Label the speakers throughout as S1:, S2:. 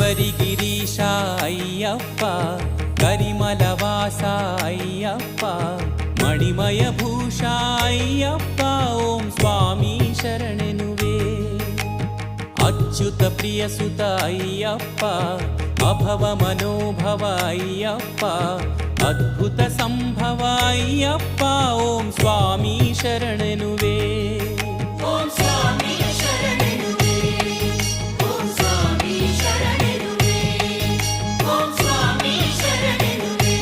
S1: ಶಬರಿಗಿರೀಶ ಅಯ್ಯಪ್ಪ, ಕರಿಮಲವಾಸ ಅಯ್ಯಪ್ಪ, ಮಣಿಮಯ ಭೂಷ ಅಯ್ಯಪ್ಪ, ಓಂ ಸ್ವಾಮಿ ಶರಣೆನುವೆ. ಅಚ್ಯುತ ಪ್ರಿಯ ಸುತ ಅಯ್ಯಪ್ಪ, ಅಭವ ಮನೋಭವ ಅಯ್ಯಪ್ಪ, ಅದ್ಭುತ ಸಂಭವ ಅಯ್ಯಪ್ಪ, ಓಂ ಸ್ವಾಮಿ ಶರಣೆನುವೆ.
S2: ಓಂ ಸ್ವಾಮಿ ಶರಣೆನುವೆ, ಓಂ ಸ್ವಾಮಿ ಶರಣೆನುವೆ, ಓಂ ಸ್ವಾಮಿ ಶರಣೆನುವೆ,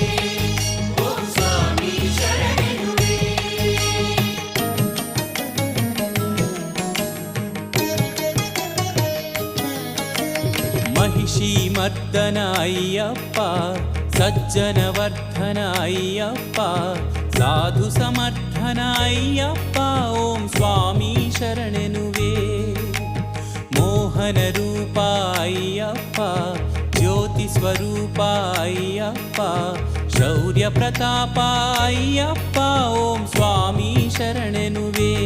S2: ಓಂ ಸ್ವಾಮಿ ಶರಣೆನುವೆ.
S1: महिषी मर्दन अय्यप्प, सज्जन वर्धन अय्यप्प, साधु समर्थन अय्यप्प, ओम स्वामी शरणेनुवे. मोहन रूप अय्यप्प, ज्योति स्वरूप अय्यप्प, शौर्य प्रताप अय्यप्प, ओम स्वामी शरणेनुवे.